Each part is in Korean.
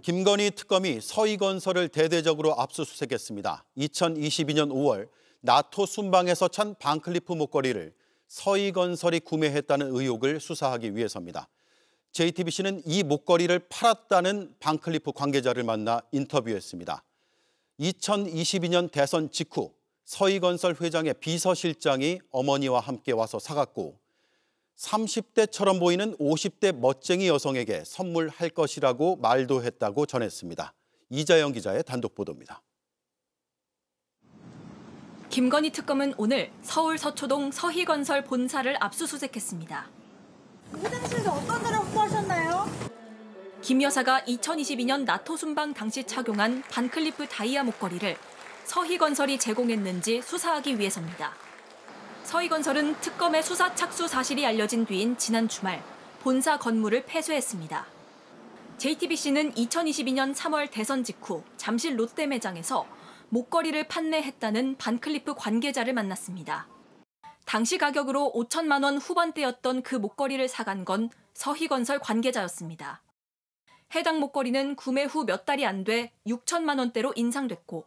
김건희 특검이 서희건설을 대대적으로 압수수색했습니다. 2022년 5월 나토 순방에서 찬 반클리프 목걸이를 서희건설이 구매했다는 의혹을 수사하기 위해서입니다. JTBC는 이 목걸이를 팔았다는 반클리프 관계자를 만나 인터뷰했습니다. 2022년 대선 직후 서희건설 회장의 비서실장이 어머니와 함께 와서 사갔고 30대처럼 보이는 50대 멋쟁이 여성에게 선물할 것이라고 말도 했다고 전했습니다. 이자영 기자의 단독 보도입니다. 김건희 특검은 오늘 서울 서초동 서희건설 본사를 압수수색했습니다. 화장실에서 어떤 데를 확보하셨나요? 김 여사가 2022년 나토 순방 당시 착용한 반클리프 다이아 목걸이를 서희건설이 제공했는지 수사하기 위해서입니다. 서희건설은 특검의 수사 착수 사실이 알려진 뒤인 지난 주말 본사 건물을 폐쇄했습니다. JTBC는 2022년 3월 대선 직후 잠실 롯데 매장에서 목걸이를 판매했다는 반클리프 관계자를 만났습니다. 당시 가격으로 5천만 원 후반대였던 그 목걸이를 사간 건 서희건설 관계자였습니다. 해당 목걸이는 구매 후 몇 달이 안 돼 6천만 원대로 인상됐고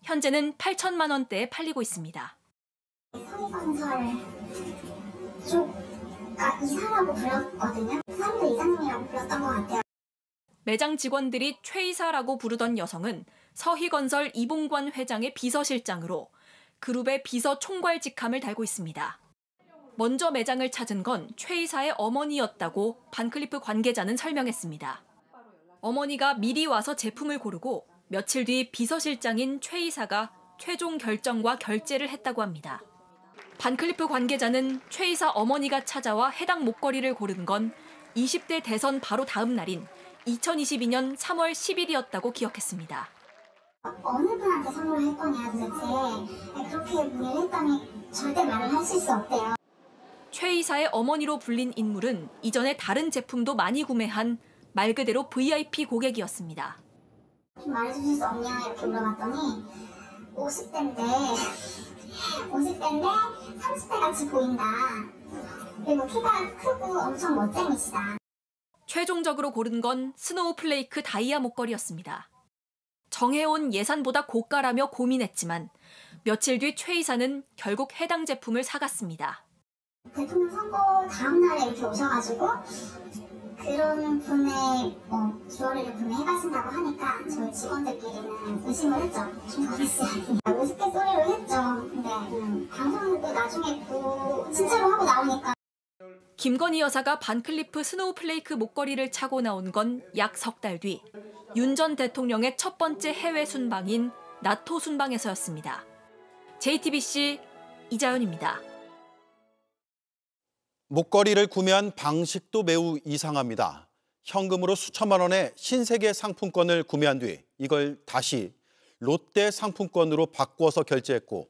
현재는 8천만 원대에 팔리고 있습니다. 서희건설 쪽가 이사라고 불렀거든요. 사람도 이사님이라고 불렀던 것 같아요. 매장 직원들이 최 이사라고 부르던 여성은 서희건설 이봉관 회장의 비서실장으로 그룹의 비서 총괄 직함을 달고 있습니다. 먼저 매장을 찾은 건 최 이사의 어머니였다고 반클리프 관계자는 설명했습니다. 어머니가 미리 와서 제품을 고르고 며칠 뒤 비서실장인 최 이사가 최종 결정과 결제를 했다고 합니다. 반클리프 관계자는 최 이사 어머니가 찾아와 해당 목걸이를 고른 건 20대 대선 바로 다음 날인 2022년 3월 10일이었다고 기억했습니다. 어느 분한테 선물을 할 거냐 도대체. 그렇게 문의를 했더니 절대 말을 하실 수 없대요. 최 이사의 어머니로 불린 인물은 이전에 다른 제품도 많이 구매한 말 그대로 VIP 고객이었습니다. 좀 말해주실 수 없냐 이렇게 물어봤더니 50대인데 30대 같이 보인다. 그리고 키가 크고 엄청 멋쟁이시다. 최종적으로 고른 건 스노우플레이크 다이아 목걸이였습니다. 정해온 예산보다 고가라며 고민했지만 며칠 뒤 최 이사는 결국 해당 제품을 사갔습니다. 대통령 선거 다음 날에 이렇게 오셔가지고 그런 분의 주얼리를 구매해가신다고 하니까 저희 직원들끼리는 의심을 했죠. 김건희 씨 우스갯소리로 했죠. 근데 방송은 또 나중에 또 진짜로 하고 나오니까. 김건희 여사가 반클리프 스노우플레이크 목걸이를 차고 나온 건 약 석 달 뒤 윤 전 대통령의 첫 번째 해외 순방인 나토 순방에서였습니다. JTBC 이자연입니다. 목걸이를 구매한 방식도 매우 이상합니다. 현금으로 수천만 원의 신세계 상품권을 구매한 뒤 이걸 다시 롯데 상품권으로 바꿔서 결제했고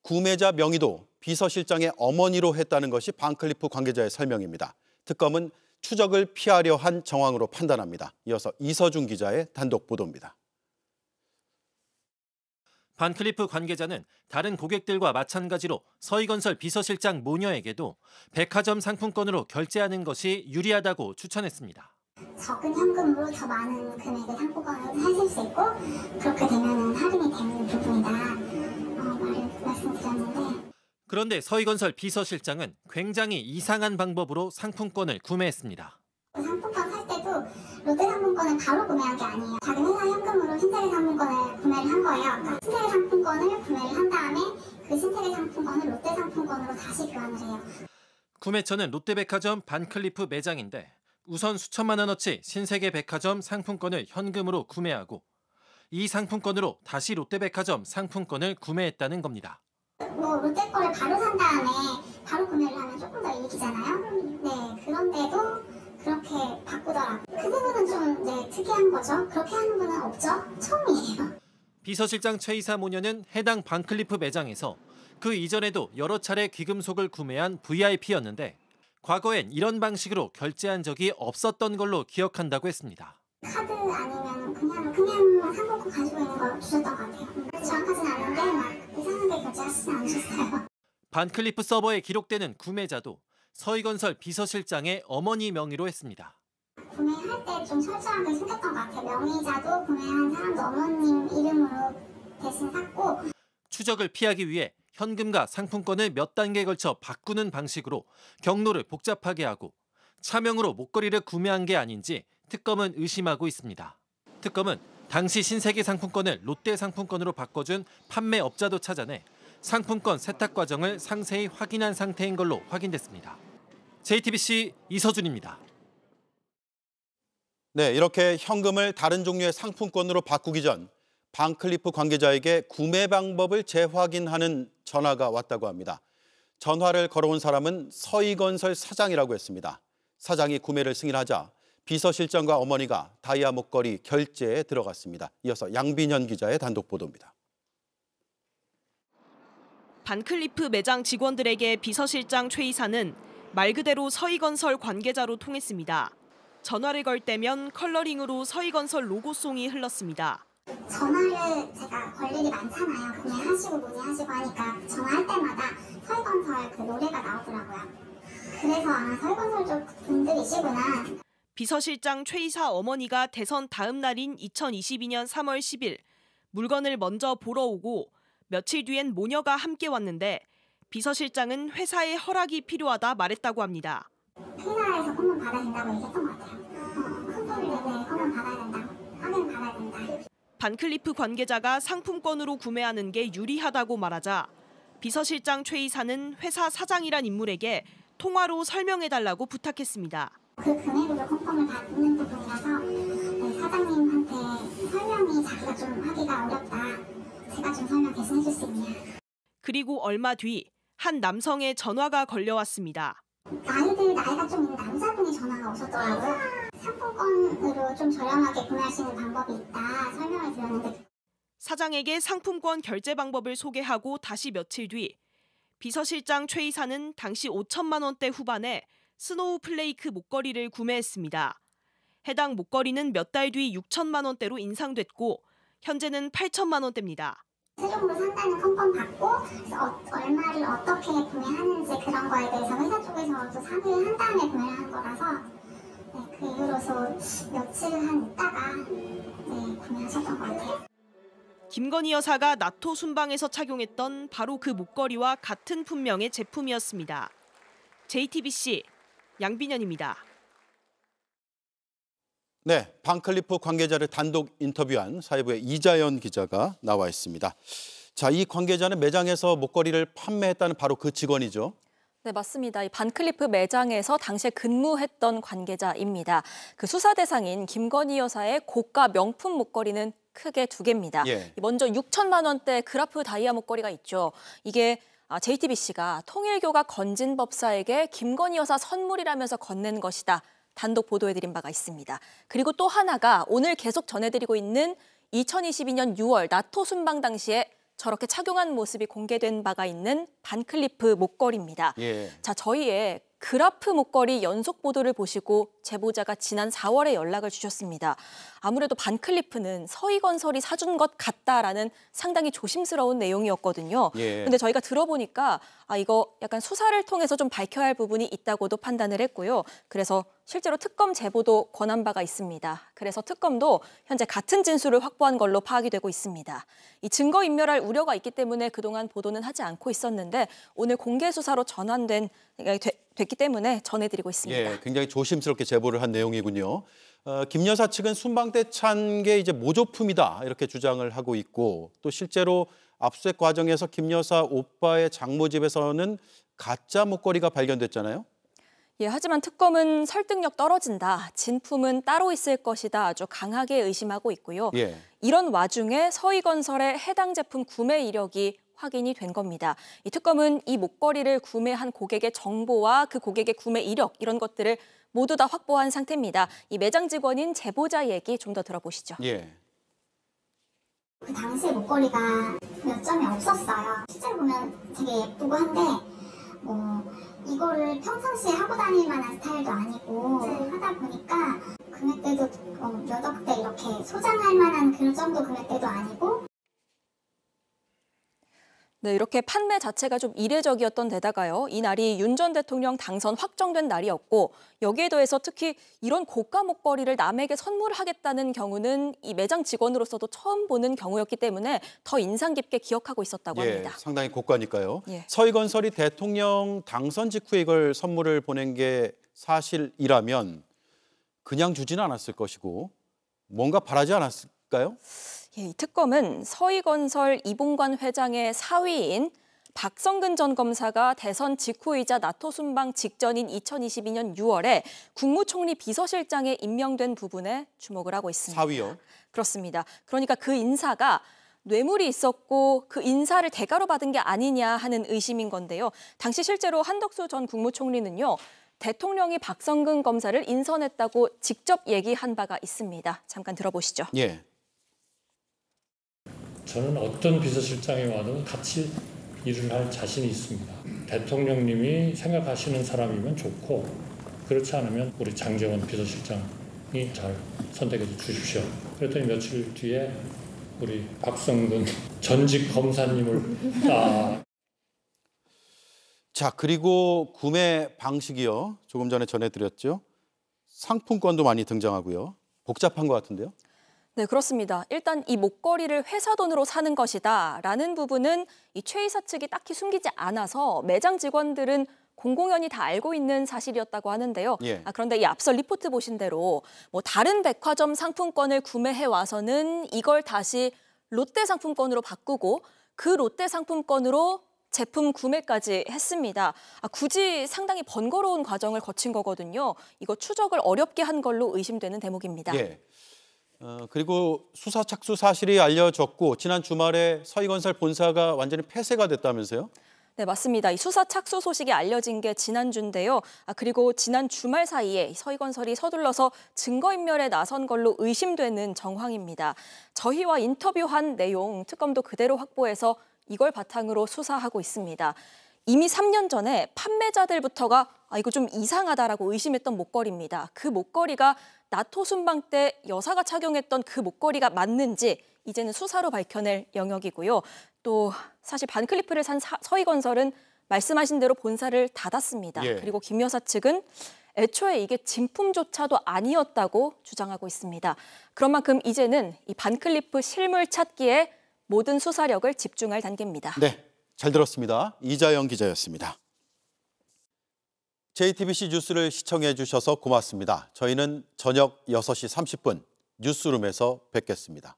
구매자 명의도 비서실장의 어머니로 했다는 것이 반클리프 관계자의 설명입니다. 특검은 추적을 피하려 한 정황으로 판단합니다. 이어서 이서준 기자의 단독 보도입니다. 반클리프 관계자는 다른 고객들과 마찬가지로 서희건설 비서실장 모녀에게도 백화점 상품권으로 결제하는 것이 유리하다고 추천했습니다. 적은 현금으로 더 많은 금액의 상품권을 사실 수 있고 그렇게 되면 할인이 되는 부분이다 말씀드렸는데 그런데 서희건설 비서실장은 굉장히 이상한 방법으로 상품권을 구매했습니다. 상품권 살 때도 롯데 상품권을 바로 구매한 게 아니에요. 자기 회사 현금으로 신세계 상품권을 구매를 한 거예요. 그러니까 신세계 상품권을 구매를 한 다음에 그 신세계 상품권을 롯데 상품권으로 다시 교환을 해요. 구매처는 롯데백화점 반클리프 매장인데 우선 수천만 원어치 신세계 백화점 상품권을 현금으로 구매하고 이 상품권으로 다시 롯데백화점 상품권을 구매했다는 겁니다. 롯데 거를 바로 산 다음에 바로 구매를 하면 조금 더 이익이잖아요. 네, 그런데도 그렇게 바꾸더라고요. 그 부분은 좀 특이한 거죠. 그렇게 하는 분은 없죠. 처음이에요. 비서실장 최 이사 모녀는 해당 반클리프 매장에서 그 이전에도 여러 차례 귀금속을 구매한 VIP였는데 과거엔 이런 방식으로 결제한 적이 없었던 걸로 기억한다고 했습니다. 카드 아니면 그냥 상품권 가지고 있는 걸 주셨던 것 같아요. 정확하진 않은데 막 이상하게 결제하시진 않으셨어요. 반클리프 서버에 기록되는 구매자도 서희건설 비서실장의 어머니 명의로 했습니다. 구매할 때 좀 철저하게 생겼던 것 같아요. 명의자도 구매한 사람도 어머님 이름으로 대신 샀고. 추적을 피하기 위해 현금과 상품권을 몇 단계에 걸쳐 바꾸는 방식으로 경로를 복잡하게 하고 차명으로 목걸이를 구매한 게 아닌지 특검은 의심하고 있습니다. 특검은 당시 신세계 상품권을 롯데 상품권으로 바꿔준 판매업자도 찾아내 상품권 세탁 과정을 상세히 확인한 상태인 걸로 확인됐습니다. JTBC 이서준입니다. 네, 이렇게 현금을 다른 종류의 상품권으로 바꾸기 전 반클리프 관계자에게 구매 방법을 재확인하는 전화가 왔다고 합니다. 전화를 걸어온 사람은 서희건설 사장이라고 했습니다. 사장이 구매를 승인하자 비서실장과 어머니가 다이아 목걸이 결제에 들어갔습니다. 이어서 양빈현 기자의 단독 보도입니다. 반클리프 매장 직원들에게 비서실장 최 이사는 말 그대로 서희건설 관계자로 통했습니다. 전화를 걸 때면 컬러링으로 서희건설 로고송이 흘렀습니다. 전화를 제가 걸 일이 많잖아요. 구매하시고 문의하시고 하니까 전화할 때마다 서희건설 그 노래가 나오더라고요. 그래서 서희건설 쪽 분들이시구나. 비서실장 최 이사 어머니가 대선 다음 날인 2022년 3월 10일 물건을 먼저 보러 오고 며칠 뒤엔 모녀가 함께 왔는데 비서실장은 회사의 허락이 필요하다 말했다고 합니다. 회사에서 컨펌 받아야 된다고 얘기했던 것 같아요. 큰 소리 내고 컨펌 받아야 된다고. 확인 받아야 된다. 반클리프 관계자가 상품권으로 구매하는 게 유리하다고 말하자 비서실장 최 이사는 회사 사장이란 인물에게 통화로 설명해달라고 부탁했습니다. 그 금액으로 컨펌을 받는 부분이라서 사장님한테 설명이 자기가 좀 하기가 어렵다. 제가 좀 설명 대신 해줄 수 있냐. 그리고 얼마 뒤 한 남성의 전화가 걸려왔습니다. 나이가 좀 있는 남자분이 전화가 오셨더라고요. 상품권으로 좀 저렴하게 구매할 수 있는 방법이 있다 설명을 드렸는데. 사장에게 상품권 결제 방법을 소개하고 다시 며칠 뒤 비서실장 최 이사는 당시 5천만 원대 후반에 스노우 플레이크 목걸이를 구매했습니다. 해당 목걸이는 몇 달 뒤 6천만 원대로 인상됐고 현재는 8천만 원대입니다. 최종으로 산다는 컨펌 받고 그래서 얼마를 어떻게 구매하는지 그런 거에 대해서 회사 쪽에서도 상의를 한 다음에 구매를 한 거라서 그 이후로서 며칠 있다가 구매하셨던 것 같아요. 김건희 여사가 나토 순방에서 착용했던 바로 그 목걸이와 같은 품명의 제품이었습니다. JTBC 양빈현입니다. 네, 반클리프 관계자를 단독 인터뷰한 사회부의 이자연 기자가 나와 있습니다. 자, 이 관계자는 매장에서 목걸이를 판매했다는 바로 그 직원이죠. 네, 맞습니다. 이 반클리프 매장에서 당시에 근무했던 관계자입니다. 그 수사 대상인 김건희 여사의 고가 명품 목걸이는 크게 두 개입니다. 예. 먼저 6천만 원대 그라프 다이아 목걸이가 있죠. 이게 JTBC가 통일교가 건진법사에게 김건희 여사 선물이라면서 건넨 것이다. 단독 보도해드린 바가 있습니다. 그리고 또 하나가 오늘 계속 전해드리고 있는 2022년 6월 나토 순방 당시에 저렇게 착용한 모습이 공개된 바가 있는 반클리프 목걸이입니다. 예. 자, 저희의 그라프 목걸이 연속 보도를 보시고 제보자가 지난 4월에 연락을 주셨습니다. 아무래도 반클리프는 서희건설이 사준 것 같다라는 상당히 조심스러운 내용이었거든요. 예. 근데 저희가 들어보니까 이거 약간 수사를 통해서 좀 밝혀야 할 부분이 있다고도 판단을 했고요. 그래서 실제로 특검 제보도 권한 바가 있습니다. 그래서 특검도 현재 같은 진술을 확보한 걸로 파악이 되고 있습니다. 이 증거 인멸할 우려가 있기 때문에 그동안 보도는 하지 않고 있었는데 오늘 공개 수사로 됐기 때문에 전해드리고 있습니다. 예, 굉장히 조심스럽게 제보를 한 내용이군요. 김 여사 측은 순방 때 찬 게 이제 모조품이다 이렇게 주장을 하고 있고 또 실제로 압수수색 과정에서 김 여사 오빠의 장모집에서는 가짜 목걸이가 발견됐잖아요. 예, 하지만 특검은 설득력 떨어진다, 진품은 따로 있을 것이다 아주 강하게 의심하고 있고요. 예. 이런 와중에 서희건설의 해당 제품 구매 이력이 확인이 된 겁니다. 이 특검은 이 목걸이를 구매한 고객의 정보와 그 고객의 구매 이력 이런 것들을 모두 다 확보한 상태입니다. 이 매장 직원인 제보자 얘기 좀 더 들어보시죠. 예. 그 당시에 목걸이가 몇 점이 없었어요. 실제로 보면 되게 예쁘고 한데 이거를 평상시에 하고 다닐 만한 스타일도 아니고 하다 보니까 금액대도 몇 억대 이렇게 소장할 만한 그런 정도 금액대도 아니고. 네, 이렇게 판매 자체가 좀 이례적이었던 데다가요. 이 날이 윤 전 대통령 당선 확정된 날이었고 여기에 더해서 특히 이런 고가 목걸이를 남에게 선물하겠다는 경우는 이 매장 직원으로서도 처음 보는 경우였기 때문에 더 인상 깊게 기억하고 있었다고 합니다. 상당히 고가니까요. 예. 서희건설이 대통령 당선 직후에 이걸 선물을 보낸 게 사실이라면 그냥 주지는 않았을 것이고 뭔가 바라지 않았을까요? 예, 이 특검은 서희건설 이봉관 회장의 사위인 박성근 전 검사가 대선 직후이자 나토 순방 직전인 2022년 6월에 국무총리 비서실장에 임명된 부분에 주목을 하고 있습니다. 사위요? 그렇습니다. 그러니까 그 인사가 뇌물이 있었고 그 인사를 대가로 받은 게 아니냐 하는 의심인 건데요. 당시 실제로 한덕수 전 국무총리는요. 대통령이 박성근 검사를 인선했다고 직접 얘기한 바가 있습니다. 잠깐 들어보시죠. 예. 저는 어떤 비서실장이 와도 같이 일을 할 자신이 있습니다. 대통령님이 생각하시는 사람이면 좋고 그렇지 않으면 우리 장제원 비서실장이 잘 선택해 주십시오. 그랬더니 며칠 뒤에 우리 박성근 전직 검사님을 자, 그리고 구매 방식이요. 조금 전에 전해드렸죠. 상품권도 많이 등장하고요. 복잡한 것 같은데요. 네, 그렇습니다. 일단 이 목걸이를 회사 돈으로 사는 것이다라는 부분은 이 최 이사 측이 딱히 숨기지 않아서 매장 직원들은 공공연히 다 알고 있는 사실이었다고 하는데요. 예. 그런데 이 앞서 리포트 보신 대로 뭐 다른 백화점 상품권을 구매해 와서는 이걸 다시 롯데 상품권으로 바꾸고 그 롯데 상품권으로 제품 구매까지 했습니다. 굳이 상당히 번거로운 과정을 거친 거거든요. 이거 추적을 어렵게 한 걸로 의심되는 대목입니다. 예. 그리고 수사 착수 사실이 알려졌고 지난 주말에 서희건설 본사가 완전히 폐쇄가 됐다면서요? 네, 맞습니다. 이 수사 착수 소식이 알려진 게 지난주인데요. 그리고 지난 주말 사이에 서희건설이 서둘러서 증거인멸에 나선 걸로 의심되는 정황입니다. 저희와 인터뷰한 내용 특검도 그대로 확보해서 이걸 바탕으로 수사하고 있습니다. 이미 3년 전에 판매자들부터가 이거 좀 이상하다라고 의심했던 목걸이입니다. 그 목걸이가 나토 순방 때 여사가 착용했던 그 목걸이가 맞는지 이제는 수사로 밝혀낼 영역이고요. 또 사실 반클리프를 산 서희건설은 말씀하신 대로 본사를 닫았습니다. 예. 그리고 김 여사 측은 애초에 이게 진품조차도 아니었다고 주장하고 있습니다. 그런 만큼 이제는 이 반클리프 실물 찾기에 모든 수사력을 집중할 단계입니다. 네, 잘 들었습니다. 이자영 기자였습니다. JTBC 뉴스를 시청해 주셔서 고맙습니다. 저희는 저녁 6시 30분 뉴스룸에서 뵙겠습니다.